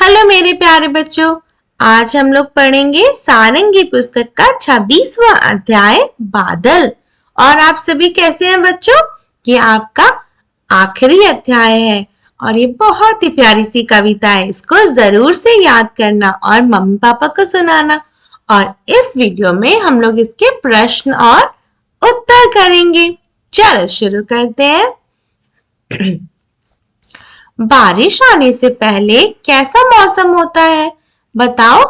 Hello मेरे प्यारे बच्चों। आज हम लोग पढ़ेंगे सारंगी पुस्तक का 26वां अध्याय बादल। और आप सभी कैसे हैं बच्चों? ये आपका आखिरी अध्याय है और ये बहुत ही प्यारी सी कविता है। इसको जरूर से याद करना और मम्मी पापा को सुनाना। और इस वीडियो में हम लोग इसके प्रश्न और उत्तर करेंगे। चलो शुरू करते हैं। बारिश आने से पहले कैसा मौसम होता है बताओ।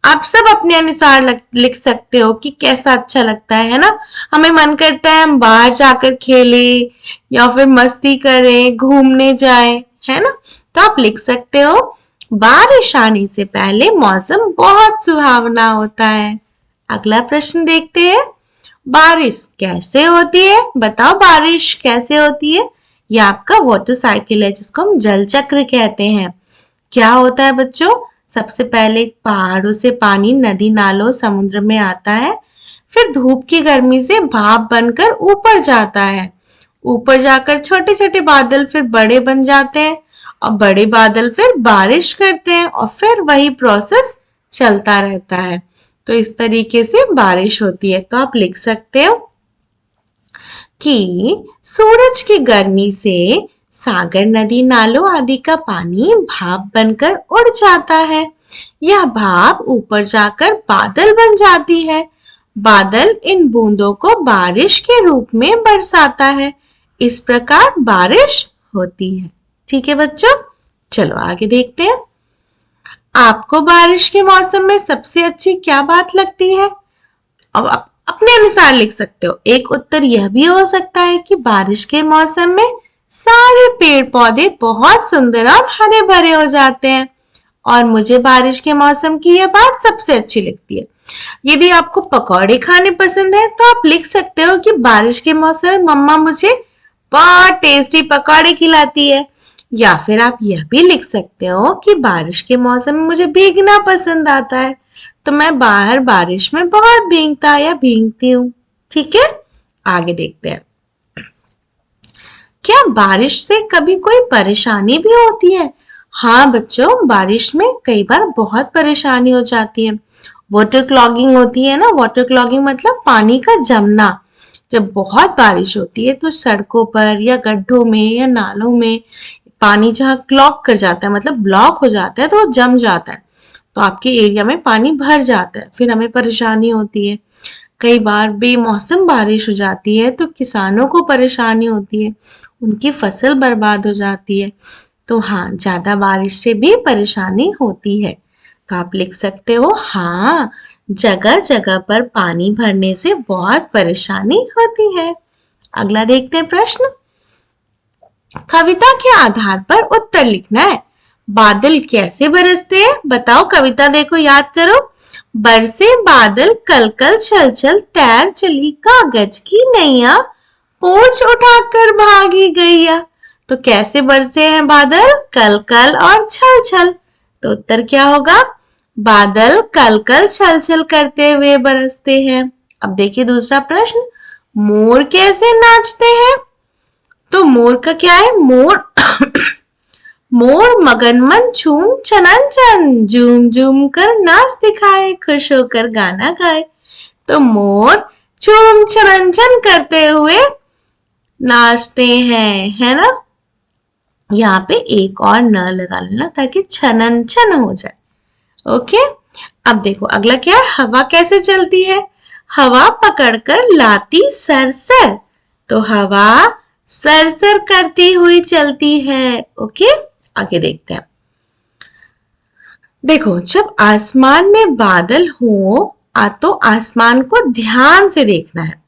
आप सब अपने अनुसार लिख सकते हो कि कैसा अच्छा लगता है ना। हमें मन करता है हम बाहर जाकर खेले या फिर मस्ती करें, घूमने जाए, है ना। तो आप लिख सकते हो बारिश आने से पहले मौसम बहुत सुहावना होता है। अगला प्रश्न देखते हैं। बारिश कैसे होती है बताओ। बारिश कैसे होती है? ये आपका वाटर साइकिल है जिसको हम जल चक्र कहते हैं। क्या होता है बच्चों? सबसे पहले पहाड़ों से पानी नदी नालों समुद्र में आता है, फिर धूप की गर्मी से भाप बनकर ऊपर जाता है। ऊपर जाकर छोटे छोटे बादल फिर बड़े बन जाते हैं और बड़े बादल फिर बारिश करते हैं और फिर वही प्रोसेस चलता रहता है। तो इस तरीके से बारिश होती है। तो आप लिख सकते हो कि सूरज की गर्मी से सागर नदी नालों आदि का पानी भाप बनकर उड़ जाता है। यह भाप ऊपर जाकर बादल बन जाती है। बादल इन बूंदों को बारिश के रूप में बरसाता है। इस प्रकार बारिश होती है। ठीक है बच्चों, चलो आगे देखते हैं। आपको बारिश के मौसम में सबसे अच्छी क्या बात लगती है? अब आप अपने अनुसार लिख सकते हो। एक उत्तर यह भी हो सकता है कि बारिश के मौसम में सारे पेड़ पौधे बहुत सुंदर और हरे भरे हो जाते हैं और मुझे बारिश के मौसम की यह बात सबसे अच्छी लगती है। यदि आपको पकौड़े खाने पसंद है तो आप लिख सकते हो कि बारिश के मौसम में मम्मा मुझे बहुत टेस्टी पकौड़े खिलाती है। या फिर आप यह भी लिख सकते हो कि बारिश के मौसम में मुझे भीगना पसंद आता है, तो मैं बाहर बारिश में बहुत भीगता या भीगती हूँ। ठीक है, आगे देखते हैं। क्या बारिश से कभी कोई परेशानी भी होती है? हाँ बच्चों, बारिश में कई बार बहुत परेशानी हो जाती है। वाटर क्लॉगिंग होती है ना। वाटर क्लॉगिंग मतलब पानी का जमना। जब बहुत बारिश होती है तो सड़कों पर या गड्ढों में या नालों में पानी जहाँ क्लॉग कर जाता है, मतलब ब्लॉक हो जाता है, तो वो जम जाता है। तो आपके एरिया में पानी भर जाता है, फिर हमें परेशानी होती है। कई बार बेमौसम बारिश हो जाती है तो किसानों को परेशानी होती है, उनकी फसल बर्बाद हो जाती है। तो हाँ, ज्यादा बारिश से भी परेशानी होती है। तो आप लिख सकते हो हाँ, जगह जगह पर पानी भरने से बहुत परेशानी होती है। अगला देखते हैं प्रश्न। कविता के आधार पर उत्तर लिखना है। बादल कैसे बरसते हैं बताओ। कविता देखो, याद करो। बरसे बादल कल कल छल छल, तैर चली कागज की नैया, पूंछ उठाकर भागी गैया। तो कैसे बरसे हैं बादल? कल कल और छल छल। तो उत्तर क्या होगा? बादल कल कल छल छल करते हुए बरसते हैं। अब देखिए दूसरा प्रश्न। मोर कैसे नाचते हैं? तो मोर का क्या है? मोर मगनमन झूम चनन चन, झूम झूम कर नाच दिखाए, खुश होकर गाना गाए। तो मोर झूम चनन चन करते हुए नाचते हैं, है ना। यहाँ पे एक और न लगा लेना ताकि छनन छन हो जाए। ओके, अब देखो अगला क्या है। हवा कैसे चलती है? हवा पकड़कर लाती सरसर। तो हवा सरसर करती हुई चलती है। ओके, आगे देखते हैं। देखो, जब आसमान में बादल हो तो आसमान को ध्यान से देखना है।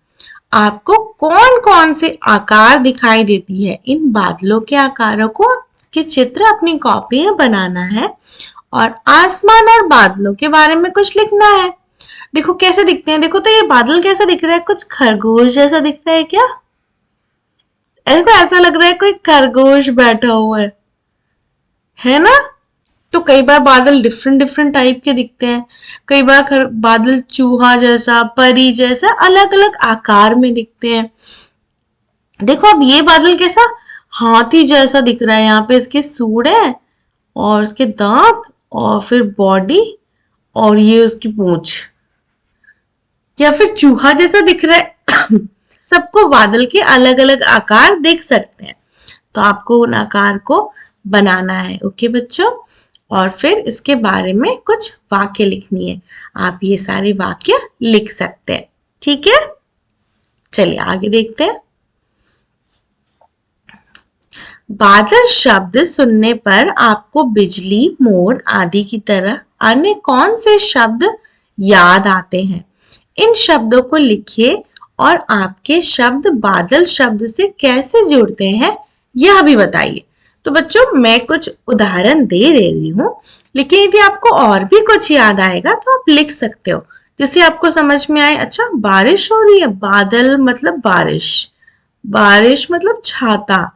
आपको कौन कौन से आकार दिखाई देती है, इन बादलों के आकारों को के चित्र अपनी कॉपी में बनाना है और आसमान और बादलों के बारे में कुछ लिखना है। देखो कैसे दिखते हैं। देखो तो ये बादल कैसा दिख रहा है? कुछ खरगोश जैसा दिख रहा है क्या? ऐसा लग रहा है कोई खरगोश बैठा हुआ है ना। तो कई बार बादल डिफरेंट डिफरेंट टाइप के दिखते हैं। कई बार बादल चूहा जैसा, परी जैसा, अलग अलग आकार में दिखते हैं। देखो अब ये बादल कैसा हाथी जैसा दिख रहा है। यहाँ पे इसके सूंड है और उसके दांत और फिर बॉडी और ये उसकी पूंछ, या फिर चूहा जैसा दिख रहा है। सबको बादल के अलग अलग आकार देख सकते हैं, तो आपको उन आकार को बनाना है। ओके बच्चों, और फिर इसके बारे में कुछ वाक्य लिखनी है। आप ये सारे वाक्य लिख सकते हैं, ठीक है। चलिए आगे देखते हैं। बादल शब्द सुनने पर आपको बिजली, मोर आदि की तरह अन्य कौन से शब्द याद आते हैं? इन शब्दों को लिखिए और आपके शब्द बादल शब्द से कैसे जुड़ते हैं यह भी बताइए। तो बच्चों मैं कुछ उदाहरण दे रही हूँ, लेकिन यदि आपको और भी कुछ याद आएगा तो आप लिख सकते हो, जिससे आपको समझ में आए। अच्छा, बारिश हो रही है, बादल मतलब बारिश, बारिश मतलब छाता,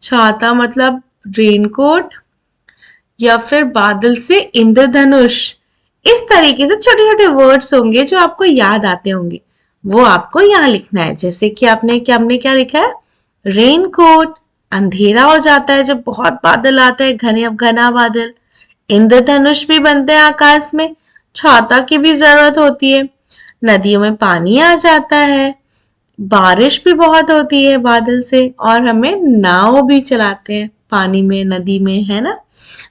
छाता मतलब रेनकोट, या फिर बादल से इंद्रधनुष। इस तरीके से छोटे छोटे वर्ड्स होंगे जो आपको याद आते होंगे, वो आपको यहाँ लिखना है। जैसे कि हमने क्या लिखा है? रेनकोट, अंधेरा हो जाता है जब बहुत बादल आता है, घना बादल। इंद्रधनुष भी बनते हैं आकाश में, छाता की भी जरूरत होती है। नदियों में पानी आ जाता है, बारिश भी बहुत होती है बादल से, और हमें नाव भी चलाते हैं पानी में, नदी में, है ना।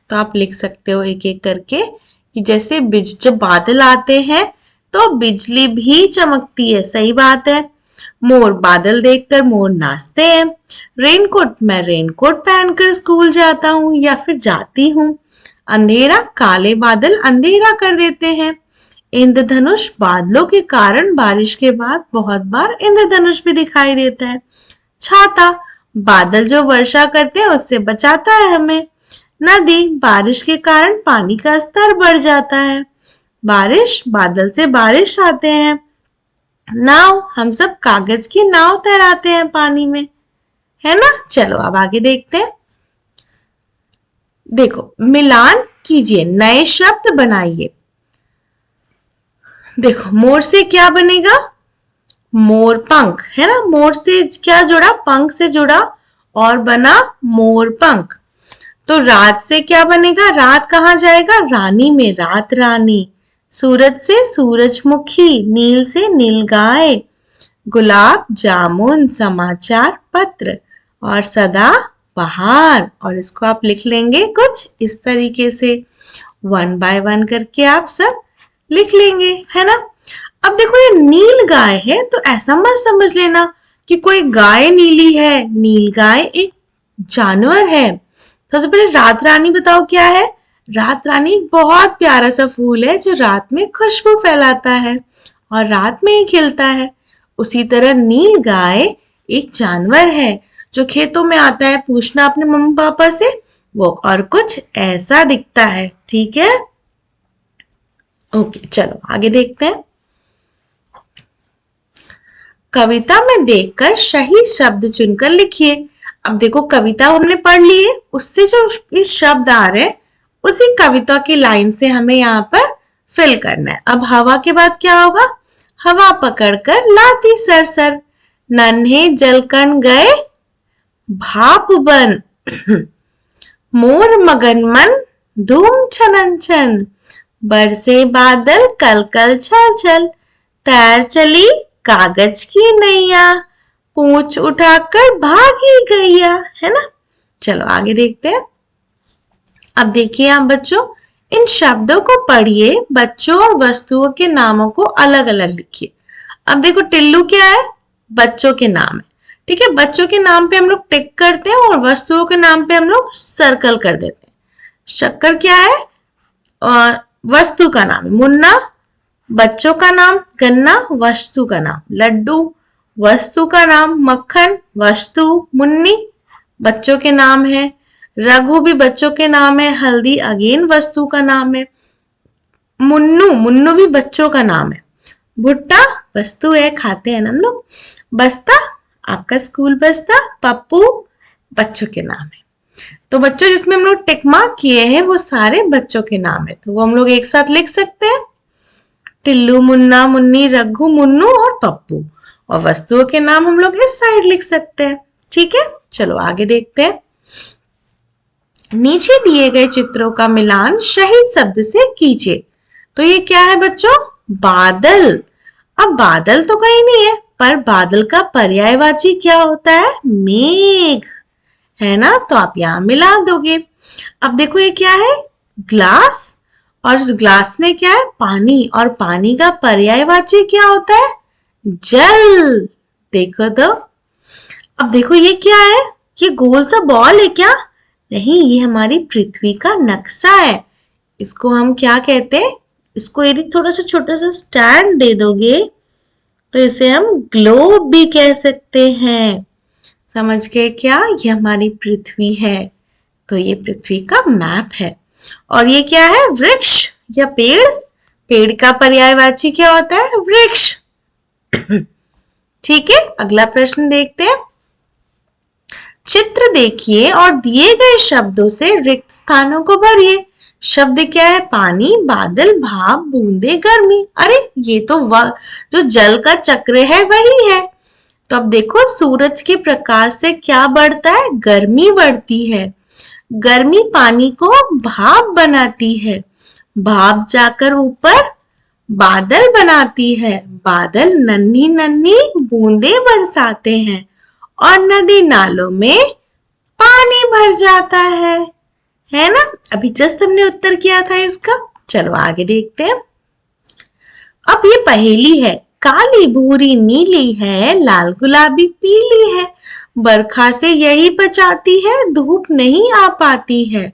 तो आप लिख सकते हो एक एक करके कि जैसे जब बादल आते हैं तो बिजली भी चमकती है, सही बात है। मोर, बादल देखकर मोर नाचते हैं। रेनकोट, मैं रेनकोट पहनकर स्कूल जाता हूँ या फिर जाती हूँ। अंधेरा, काले बादल अंधेरा कर देते हैं। इंद्रधनुष, बादलों के कारण बारिश के बाद बहुत बार इंद्रधनुष भी दिखाई देता है। छाता, बादल जो वर्षा करते हैं उससे बचाता है हमें। नदी, बारिश के कारण पानी का स्तर बढ़ जाता है। बारिश, बादल से बारिश आते हैं। नाव, हम सब कागज की नाव तैराते हैं पानी में, है ना। चलो अब आगे देखते हैं। देखो, मिलान कीजिए, नए शब्द बनाइए। देखो, मोर से क्या बनेगा? मोर पंख, है ना। मोर से क्या जुड़ा? पंख से जुड़ा और बना मोर पंख। तो रात से क्या बनेगा? रात कहाँ जाएगा? रानी में, रात रानी। सूरज से सूरजमुखी, नील से नीलगाय। गुलाब, जामुन, समाचार पत्र, और सदा बहार। और इसको आप लिख लेंगे कुछ इस तरीके से, 1 बाय 1 करके आप सब लिख लेंगे, है ना। अब देखो, ये नील गाय है तो ऐसा मत समझ लेना कि कोई गाय नीली है। नील गाय एक जानवर है। सबसे पहले रात रानी बताओ क्या है? रात रानी एक बहुत प्यारा सा फूल है जो रात में खुशबू फैलाता है और रात में ही खिलता है। उसी तरह नील गाय एक जानवर है जो खेतों में आता है। पूछना अपने मम्मी पापा से, वो और कुछ ऐसा दिखता है, ठीक है। ओके, चलो आगे देखते हैं। कविता में देखकर सही शब्द चुनकर लिखिए। अब देखो, कविता हमने पढ़ ली है, उससे जो इस शब्द आ रहे हैं उसी कविता की लाइन से हमें यहाँ पर फिल करना है। अब हवा के बाद क्या होगा? हवा पकड़कर लाती सरसर, नन्हे जलकण गए भाप बन। मोर मगन मन धूम छनन छन, बरसे बादल कल कल छल छल, तैर चली कागज की नैया, पूंछ उठाकर भागी गैया, है ना। चलो आगे देखते हैं। अब देखिए आप बच्चों, इन शब्दों को पढ़िए, बच्चों और वस्तुओं के नामों को अलग अलग लिखिए। अब देखो, टिल्लू क्या है? बच्चों के नाम है, ठीक है। बच्चों के नाम पे हम लोग टिक करते हैं और वस्तुओं के नाम पे हम लोग सर्कल कर देते हैं। शक्कर क्या है? और वस्तु का नाम मुन्ना, बच्चों का नाम गन्ना, वस्तु का नाम लड्डू, वस्तु का नाम मक्खन, वस्तु मुन्नी, बच्चों के नाम है। रघु भी बच्चों के नाम है। हल्दी अगेन वस्तु का नाम है। मुन्नू, मुन्नू भी बच्चों का नाम है। भुट्टा वस्तु है, खाते हैं ना हम लोग। बस्ता, आपका स्कूल बस्ता। पप्पू बच्चों के नाम है। तो बच्चों, जिसमें हम लोग टिक मार्क किए हैं वो सारे बच्चों के नाम है, तो वो हम लोग एक साथ लिख सकते हैं। टिल्लू, मुन्ना, मुन्नी, रघु, मुन्नू और पप्पू। और वस्तुओं के नाम हम लोग इस साइड लिख सकते हैं, ठीक है। चलो आगे देखते हैं। नीचे दिए गए चित्रों का मिलान सही शब्द से कीजिए। तो ये क्या है बच्चों? बादल। अब बादल तो कहीं नहीं है, पर बादल का पर्यायवाची क्या होता है? मेघ, है ना? तो आप यहाँ मिला दोगे। अब देखो ये क्या है? ग्लास। और इस ग्लास में क्या है? पानी। और पानी का पर्यायवाची क्या होता है? जल। देखो तो। अब देखो ये क्या है? ये गोल सा बॉल है क्या? नहीं, ये हमारी पृथ्वी का नक्शा है। इसको हम क्या कहते हैं? इसको यदि थोड़ा सा छोटा सा स्टैंड दे दोगे तो इसे हम ग्लोब भी कह सकते हैं। समझ गए क्या? ये हमारी पृथ्वी है। तो ये पृथ्वी का मैप है। और ये क्या है? वृक्ष या पेड़। पेड़ का पर्यायवाची क्या होता है? वृक्ष। ठीक है, अगला प्रश्न देखते हैं। चित्र देखिए और दिए गए शब्दों से रिक्त स्थानों को भरिए। शब्द क्या है? पानी, बादल, भाप, बूंदे, गर्मी। अरे ये तो जो जल का चक्र है वही है। तो अब देखो, सूरज के प्रकाश से क्या बढ़ता है? गर्मी बढ़ती है। गर्मी पानी को भाप बनाती है। भाप जाकर ऊपर बादल बनाती है। बादल नन्ही नन्ही बूंदे बरसाते हैं और नदी नालों में पानी भर जाता है ना? अभी जस्ट हमने उत्तर किया था इसका। चलो आगे देखते हैं। अब ये पहेली है। काली भूरी नीली है, लाल गुलाबी पीली है। बरखा से यही बचाती है, धूप नहीं आ पाती है।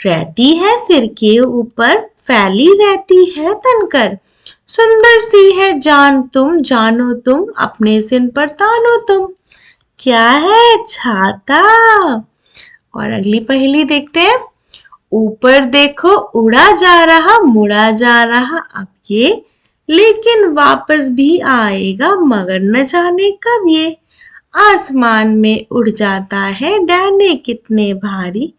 रहती है सिर के ऊपर, फैली रहती है तनकर। सुंदर सी है जान तुम, जानो तुम, अपने सिर पर तानो तुम। क्या है? छाता। और अगली पहेली देखते हैं। ऊपर देखो उड़ा जा रहा, मुड़ा जा रहा अब ये, लेकिन वापस भी आएगा मगर न जाने कब ये। आसमान में उड़ जाता है, डाने कितने भारी।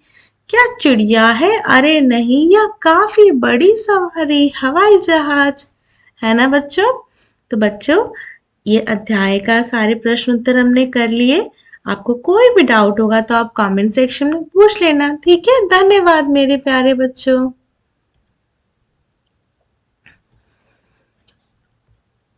क्या चिड़िया है? अरे नहीं, यह काफी बड़ी सवारी, हवाई जहाज। है ना बच्चों? तो बच्चों, ये अध्याय का सारे प्रश्न उत्तर हमने कर लिए। आपको कोई भी डाउट होगा तो आप कमेंट सेक्शन में पूछ लेना। ठीक है? धन्यवाद मेरे प्यारे बच्चों।